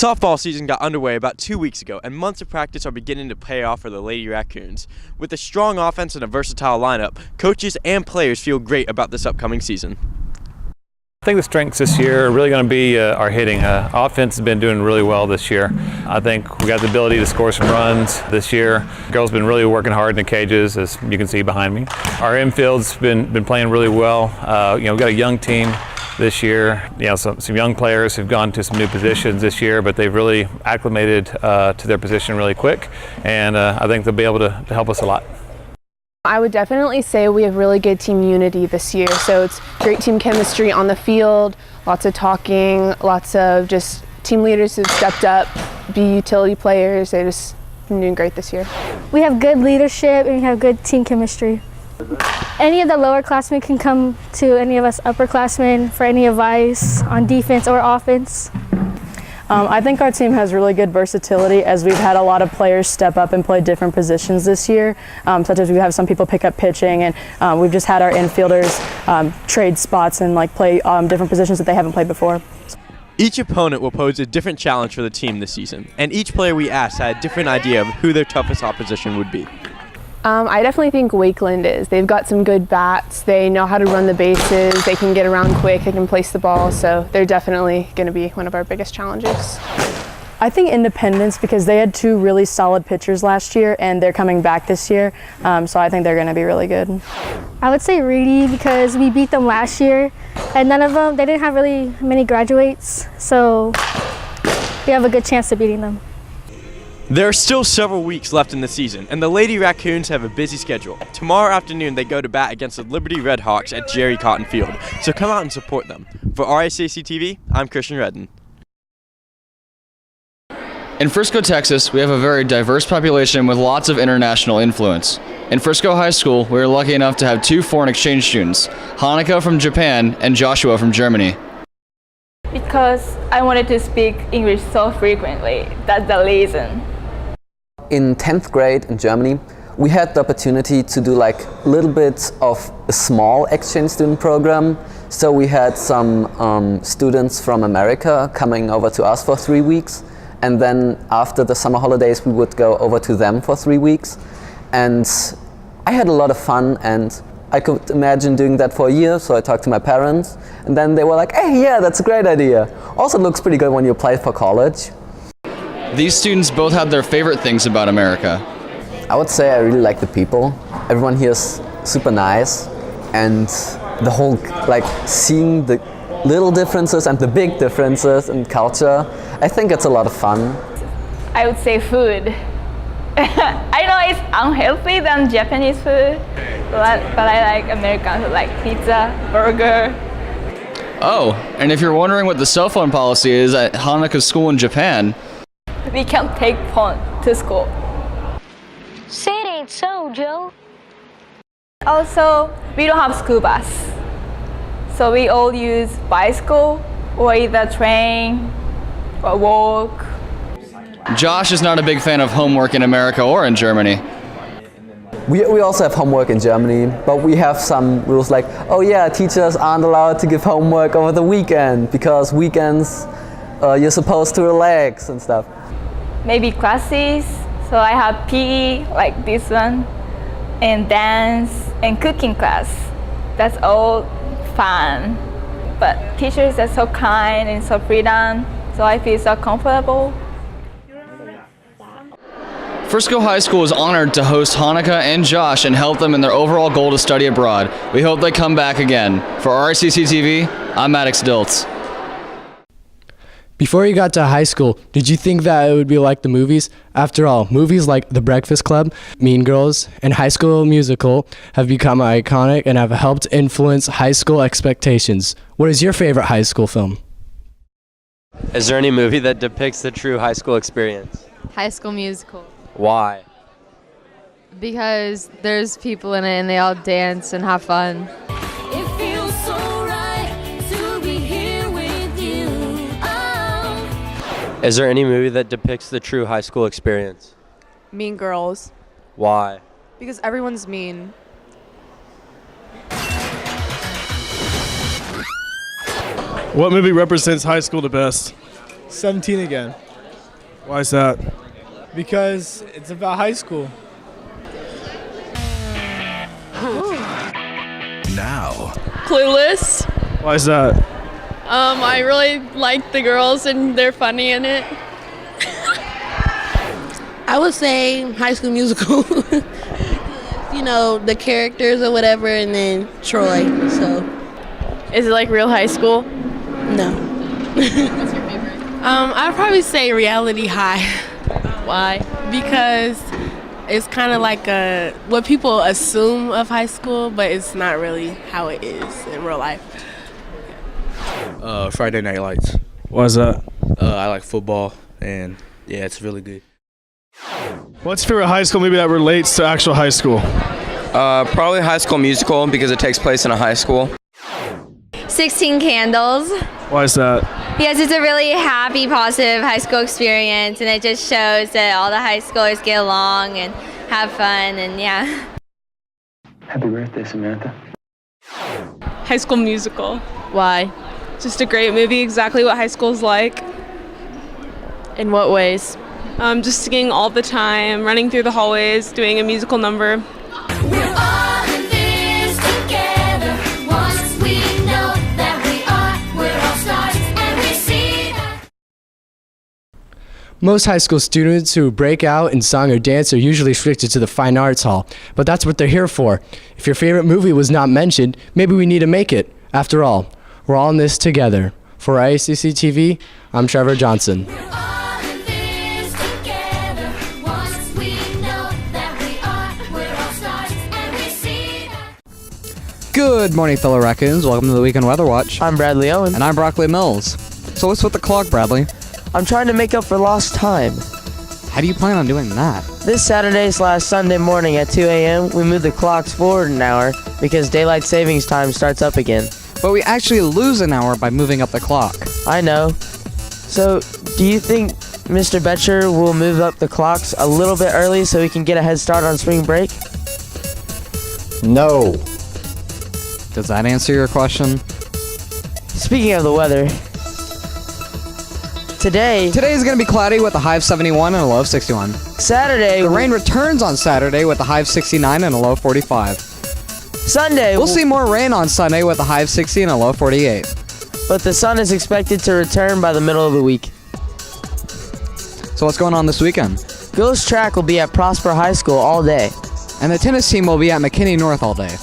Softball season got underway about 2 weeks ago, and months of practice are beginning to pay off for the Lady Raccoons. With a strong offense and a versatile lineup, coaches and players feel great about this upcoming season. I think the strengths this year are really going to be our hitting. Offense has been doing really well this year. I think we got the ability to score some runs this year. Girls been really working hard in the cages, as you can see behind me. Our infield's been playing really well. We've got a young team this year. Some young players who've gone to some new positions this year, but they've really acclimated to their position really quick, and I think they'll be able to help us a lot. I would definitely say we have really good team unity this year. So it's great team chemistry on the field, lots of talking, lots of just team leaders who've stepped up, be utility players. They've just been doing great this year. We have good leadership and we have good team chemistry. Any of the lower classmen can come to any of us upperclassmen for any advice on defense or offense. I think our team has really good versatility, as we've had a lot of players step up and play different positions this year, such as we have some people pick up pitching, and we've just had our infielders trade spots and play different positions that they haven't played before. Each opponent will pose a different challenge for the team this season, and each player we asked had a different idea of who their toughest opposition would be. I definitely think Wakeland is. They've got some good bats, they know how to run the bases, they can get around quick, they can place the ball, so they're definitely going to be one of our biggest challenges. I think Independence, because they had two really solid pitchers last year and they're coming back this year, so I think they're going to be really good. I would say Reedy, because we beat them last year and they didn't have really many graduates, so we have a good chance of beating them. There are still several weeks left in the season, and the Lady Raccoons have a busy schedule. Tomorrow afternoon, they go to bat against the Liberty Redhawks at Jerry Cotton Field, so come out and support them. For Racc TV, I'm Christian Redden. In Frisco, Texas, we have a very diverse population with lots of international influence. In Frisco High School, we are lucky enough to have two foreign exchange students, Hanukkah from Japan and Joshua from Germany. Because I wanted to speak English so frequently, that's the reason. In 10th grade in Germany, we had the opportunity to do little bit of a small exchange student program. So we had some students from America coming over to us for 3 weeks, and then after the summer holidays we would go over to them for 3 weeks. And I had a lot of fun, and I could imagine doing that for a year, so I talked to my parents, and then they were like, hey, yeah, that's a great idea. Also looks pretty good when you apply for college. These students both have their favorite things about America. I would say I really like the people. Everyone here is super nice, and the whole, seeing the little differences and the big differences in culture, I think it's a lot of fun. I would say food. I know it's unhealthy than Japanese food, but I like American food, like pizza, burger. Oh, and if you're wondering what the cell phone policy is at Hanukkah school in Japan, we can't take phone to school. Say it ain't so, Joe. Also, we don't have school bus, so we all use bicycle or either train or walk. Josh is not a big fan of homework in America or in Germany. We also have homework in Germany, but we have some rules like, oh yeah, teachers aren't allowed to give homework over the weekend, because weekends you're supposed to relax and stuff. Maybe classes, so I have PE like this one, and dance and cooking class. That's all fun. But teachers are so kind and so freedom, so I feel so comfortable. Frisco High School is honored to host Hanukkah and Josh and help them in their overall goal to study abroad. We hope they come back again. For Racc TV, I'm Maddox Diltz. Before you got to high school, did you think that it would be like the movies? After all, movies like The Breakfast Club, Mean Girls, and High School Musical have become iconic and have helped influence high school expectations. What is your favorite high school film? Is there any movie that depicts the true high school experience? High School Musical. Why? Because there's people in it and they all dance and have fun. It feels so right to be here with you. Oh. Is there any movie that depicts the true high school experience? Mean Girls. Why? Because everyone's mean. What movie represents high school the best? 17 again. Why is that? Because it's about high school. Now, Clueless. Why is that? I really like the girls and they're funny in it. I would say High School Musical. You know, the characters or whatever, and then Troy. So, Is it like real high school? no. What's your favorite? I'd probably say Reality High Why? because it's kind of like what people assume of high school, but it's not really how it is in real life. Friday Night Lights. Why is that? I like football, and yeah, it's really good. What's your favorite high school movie that relates to actual high school? Probably High School Musical because it takes place in a high school. 16 Candles. Why is that? Because it's a really happy, positive high school experience, and it just shows that all the high schoolers get along and have fun, and yeah. Happy birthday, Samantha. High School Musical. Why? Just a great movie, exactly what high school's like. In what ways? Just singing all the time, running through the hallways, doing a musical number. We're all in this together. Once we know that we're all stars, and we see that. Most high school students who break out in song or dance are usually restricted to the Fine Arts Hall, but that's what they're here for. If your favorite movie was not mentioned, maybe we need to make it. After all, we're all in this together. For Racc TV, I'm Trevor Johnson. Good morning, fellow raccoons. Welcome to the Weekend Weather Watch. I'm Bradley Owen. And I'm Broccoli Mills. So what's with the clock, Bradley? I'm trying to make up for lost time. How do you plan on doing that? This Saturday/Sunday morning at 2 a.m., we moved the clocks forward an hour because daylight savings time starts up again. But we actually lose an hour by moving up the clock. I know. So, do you think Mr. Betcher will move up the clocks a little bit early so we can get a head start on spring break? No. Does that answer your question? Speaking of the weather, today is going to be cloudy with a high of 71 and a low of 61. Saturday, the rain returns on Saturday with a high of 69 and a low of 45. Sunday, we'll see more rain on Sunday with a high of 60 and a low of 48. But the sun is expected to return by the middle of the week. So what's going on this weekend? Girls track will be at Prosper High School all day. And the tennis team will be at McKinney North all day.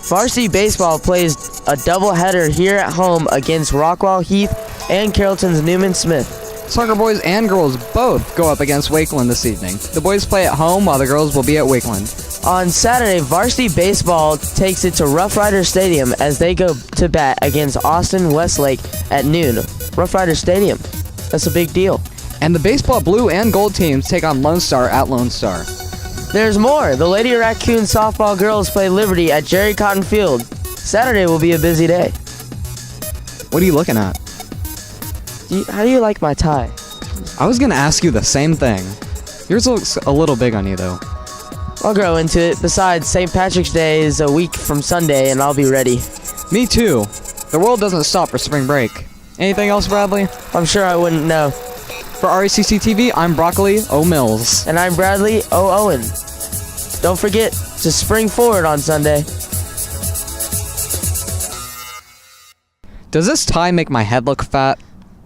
Varsity baseball plays a doubleheader here at home against Rockwall Heath and Carrollton's Newman Smith. Soccer boys and girls both go up against Wakeland this evening. The boys play at home while the girls will be at Wakeland. On Saturday, varsity baseball takes it to Rough Rider Stadium as they go to bat against Austin Westlake at noon. Rough Rider Stadium. That's a big deal. And the baseball blue and gold teams take on Lone Star at Lone Star. There's more. The Lady Raccoon softball girls play Liberty at Jerry Cotton Field. Saturday will be a busy day. What are you looking at? How do you like my tie? I was going to ask you the same thing. Yours looks a little big on you, though. I'll grow into it. Besides, St. Patrick's Day is a week from Sunday, and I'll be ready. Me too. The world doesn't stop for spring break. Anything else, Bradley? I'm sure I wouldn't know. For Racc TV, I'm Broccoli O. Mills. And I'm Bradley O. Owen. Don't forget to spring forward on Sunday. Does this tie make my head look fat?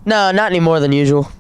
No, not any more than usual.